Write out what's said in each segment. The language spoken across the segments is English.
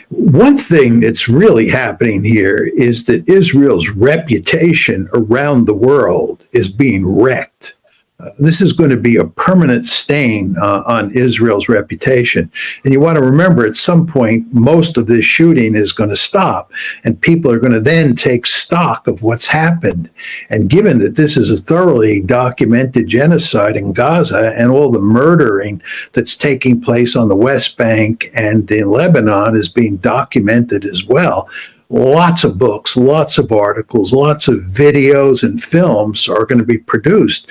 One thing that's really happening here is that Israel's reputation around the world is being wrecked. This is going to be a permanent stain on Israel's reputation. And you want to remember, at some point, most of this shooting is going to stop, and people are going to then take stock of what's happened. And given that this is a thoroughly documented genocide in Gaza, and all the murdering that's taking place on the West Bank and in Lebanon is being documented as well, lots of books, lots of articles, lots of videos and films are going to be produced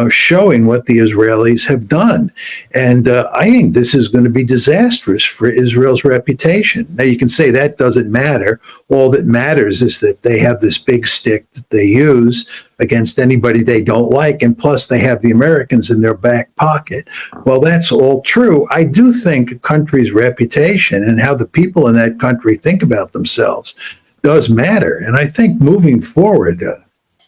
showing what the Israelis have done. And I think this is going to be disastrous for Israel's reputation. Now, you can say that doesn't matter. All that matters is that they have this big stick that they use against anybody they don't like, and plus they have the Americans in their back pocket. Well, that's all true. I do think a country's reputation and how the people in that country think about themselves does matter. And I think moving forward,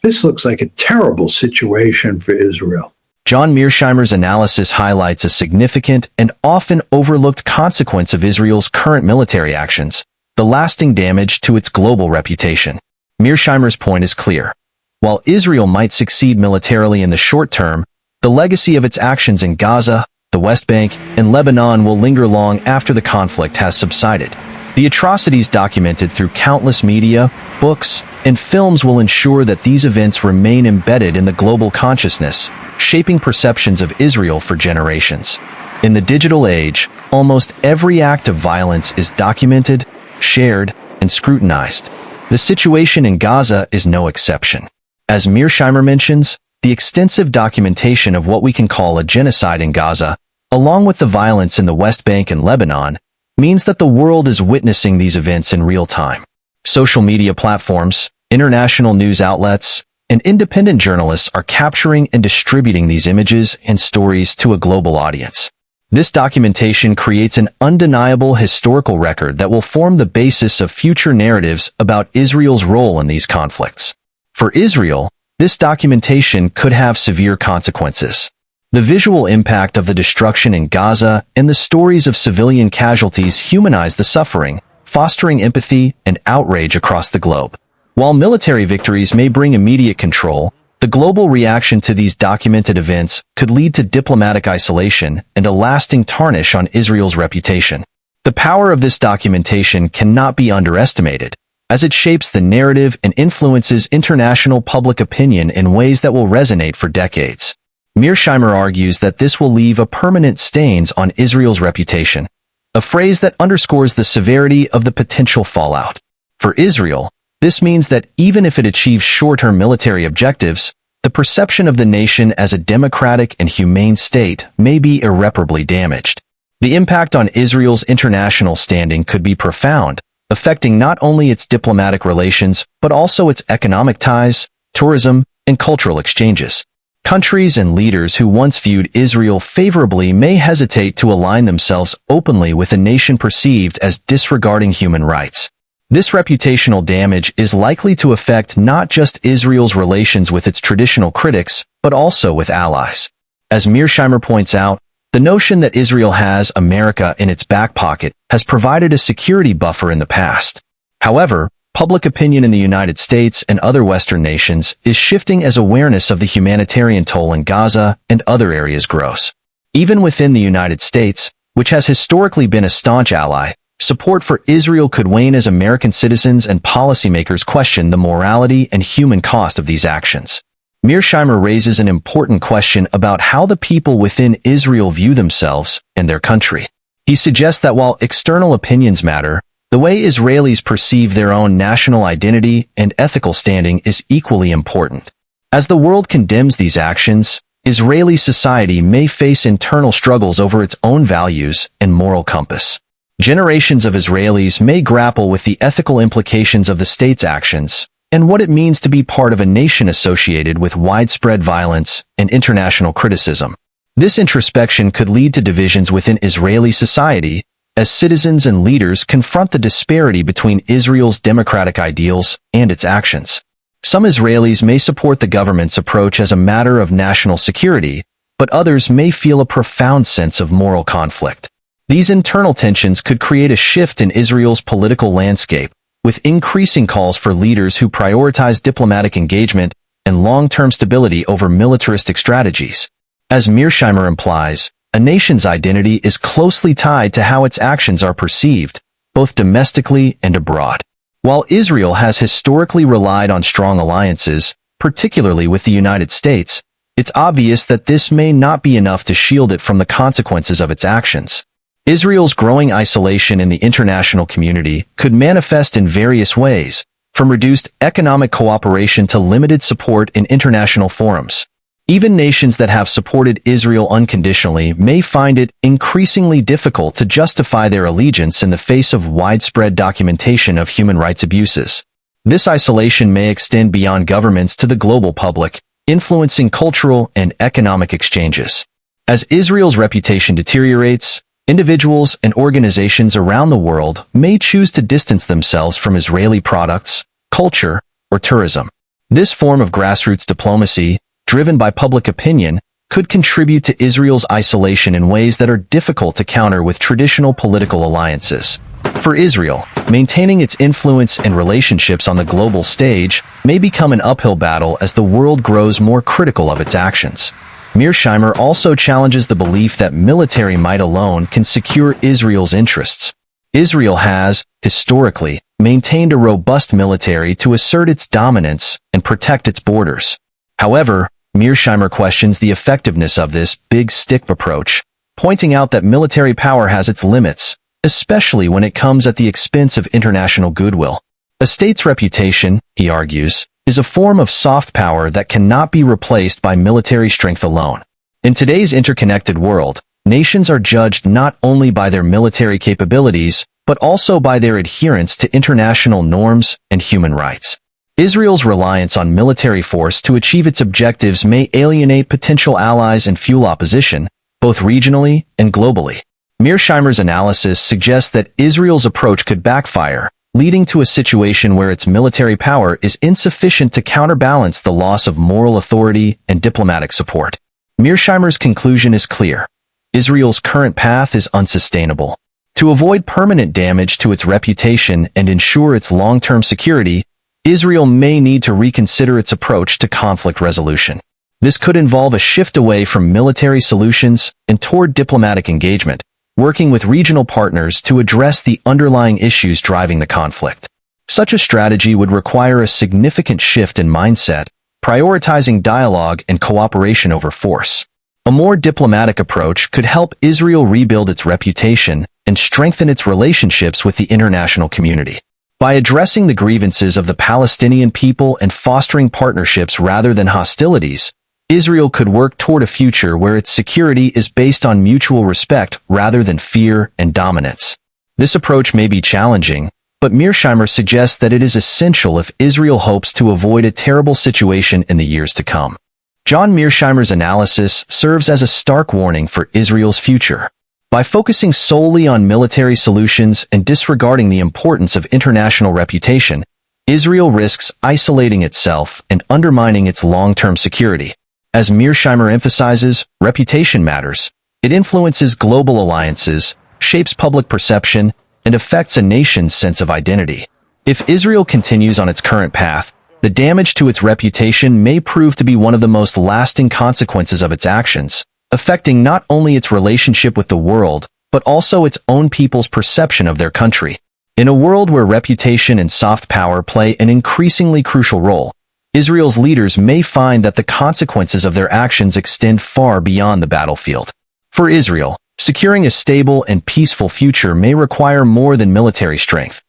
this looks like a terrible situation for Israel. John Mearsheimer's analysis highlights a significant and often overlooked consequence of Israel's current military actions: the lasting damage to its global reputation. Mearsheimer's point is clear. While Israel might succeed militarily in the short term, the legacy of its actions in Gaza, the West Bank, and Lebanon will linger long after the conflict has subsided. The atrocities documented through countless media, books, and films will ensure that these events remain embedded in the global consciousness, shaping perceptions of Israel for generations. In the digital age, almost every act of violence is documented, shared, and scrutinized. The situation in Gaza is no exception. As Mearsheimer mentions, the extensive documentation of what we can call a genocide in Gaza, along with the violence in the West Bank and Lebanon, means that the world is witnessing these events in real time. Social media platforms, international news outlets, and independent journalists are capturing and distributing these images and stories to a global audience. This documentation creates an undeniable historical record that will form the basis of future narratives about Israel's role in these conflicts. For Israel, this documentation could have severe consequences. The visual impact of the destruction in Gaza and the stories of civilian casualties humanize the suffering, fostering empathy and outrage across the globe. While military victories may bring immediate control, the global reaction to these documented events could lead to diplomatic isolation and a lasting tarnish on Israel's reputation. The power of this documentation cannot be underestimated, as it shapes the narrative and influences international public opinion in ways that will resonate for decades. Mearsheimer argues that this will leave a permanent stains on Israel's reputation, a phrase that underscores the severity of the potential fallout. For Israel, this means that even if it achieves short-term military objectives, the perception of the nation as a democratic and humane state may be irreparably damaged. The impact on Israel's international standing could be profound, affecting not only its diplomatic relations, but also its economic ties, tourism, and cultural exchanges. Countries and leaders who once viewed Israel favorably may hesitate to align themselves openly with a nation perceived as disregarding human rights. This reputational damage is likely to affect not just Israel's relations with its traditional critics, but also with allies. As Mearsheimer points out, the notion that Israel has America in its back pocket has provided a security buffer in the past. However, public opinion in the United States and other Western nations is shifting as awareness of the humanitarian toll in Gaza and other areas grows. Even within the United States, which has historically been a staunch ally, support for Israel could wane as American citizens and policymakers question the morality and human cost of these actions. Mearsheimer raises an important question about how the people within Israel view themselves and their country. He suggests that while external opinions matter, the way Israelis perceive their own national identity and ethical standing is equally important. As the world condemns these actions, Israeli society may face internal struggles over its own values and moral compass. Generations of Israelis may grapple with the ethical implications of the state's actions and what it means to be part of a nation associated with widespread violence and international criticism. This introspection could lead to divisions within Israeli society, as citizens and leaders confront the disparity between Israel's democratic ideals and its actions. Some Israelis may support the government's approach as a matter of national security, but others may feel a profound sense of moral conflict. These internal tensions could create a shift in Israel's political landscape, with increasing calls for leaders who prioritize diplomatic engagement and long-term stability over militaristic strategies. As Mearsheimer implies, a nation's identity is closely tied to how its actions are perceived, both domestically and abroad. While Israel has historically relied on strong alliances, particularly with the United States, it's obvious that this may not be enough to shield it from the consequences of its actions. Israel's growing isolation in the international community could manifest in various ways, from reduced economic cooperation to limited support in international forums. Even nations that have supported Israel unconditionally may find it increasingly difficult to justify their allegiance in the face of widespread documentation of human rights abuses. This isolation may extend beyond governments to the global public, influencing cultural and economic exchanges. As Israel's reputation deteriorates, individuals and organizations around the world may choose to distance themselves from Israeli products, culture, or tourism. This form of grassroots diplomacy, driven by public opinion, could contribute to Israel's isolation in ways that are difficult to counter with traditional political alliances. For Israel, maintaining its influence and relationships on the global stage may become an uphill battle as the world grows more critical of its actions. Mearsheimer also challenges the belief that military might alone can secure Israel's interests. Israel has, historically, maintained a robust military to assert its dominance and protect its borders. However, Mearsheimer questions the effectiveness of this big stick approach, pointing out that military power has its limits, especially when it comes at the expense of international goodwill. A state's reputation, he argues, is a form of soft power that cannot be replaced by military strength alone. In today's interconnected world, nations are judged not only by their military capabilities, but also by their adherence to international norms and human rights. Israel's reliance on military force to achieve its objectives may alienate potential allies and fuel opposition, both regionally and globally. Mearsheimer's analysis suggests that Israel's approach could backfire, leading to a situation where its military power is insufficient to counterbalance the loss of moral authority and diplomatic support. Mearsheimer's conclusion is clear. Israel's current path is unsustainable. To avoid permanent damage to its reputation and ensure its long-term security, Israel may need to reconsider its approach to conflict resolution. This could involve a shift away from military solutions and toward diplomatic engagement, working with regional partners to address the underlying issues driving the conflict. Such a strategy would require a significant shift in mindset, prioritizing dialogue and cooperation over force. A more diplomatic approach could help Israel rebuild its reputation and strengthen its relationships with the international community. By addressing the grievances of the Palestinian people and fostering partnerships rather than hostilities, Israel could work toward a future where its security is based on mutual respect rather than fear and dominance. This approach may be challenging, but Mearsheimer suggests that it is essential if Israel hopes to avoid a terrible situation in the years to come. John Mearsheimer's analysis serves as a stark warning for Israel's future. By focusing solely on military solutions and disregarding the importance of international reputation, Israel risks isolating itself and undermining its long-term security. As Mearsheimer emphasizes, reputation matters. It influences global alliances, shapes public perception, and affects a nation's sense of identity. If Israel continues on its current path, the damage to its reputation may prove to be one of the most lasting consequences of its actions, affecting not only its relationship with the world, but also its own people's perception of their country. In a world where reputation and soft power play an increasingly crucial role, Israel's leaders may find that the consequences of their actions extend far beyond the battlefield. For Israel, securing a stable and peaceful future may require more than military strength.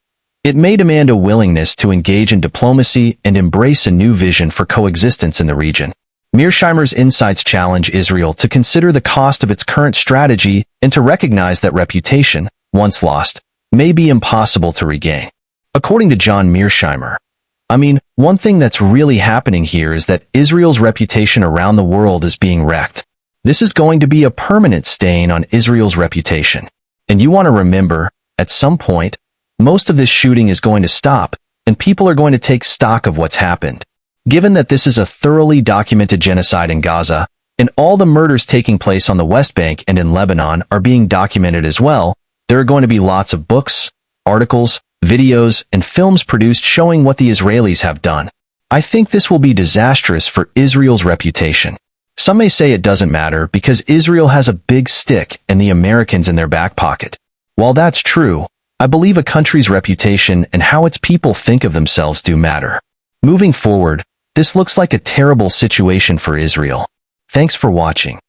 It may demand a willingness to engage in diplomacy and embrace a new vision for coexistence in the region. Mearsheimer's insights challenge Israel to consider the cost of its current strategy and to recognize that reputation, once lost, may be impossible to regain. According to John Mearsheimer, one thing that's really happening here is that Israel's reputation around the world is being wrecked. This is going to be a permanent stain on Israel's reputation. And you want to remember, at some point, most of this shooting is going to stop, and people are going to take stock of what's happened. Given that this is a thoroughly documented genocide in Gaza, And all the murders taking place on the West Bank and in Lebanon are being documented as well. There are going to be lots of books, articles, videos, and films produced showing what the Israelis have done. I think this will be disastrous for Israel's reputation. Some may say it doesn't matter because Israel has a big stick and the Americans in their back pocket. While that's true, I believe a country's reputation and how its people think of themselves do matter. Moving forward, this looks like a terrible situation for Israel. Thanks for watching.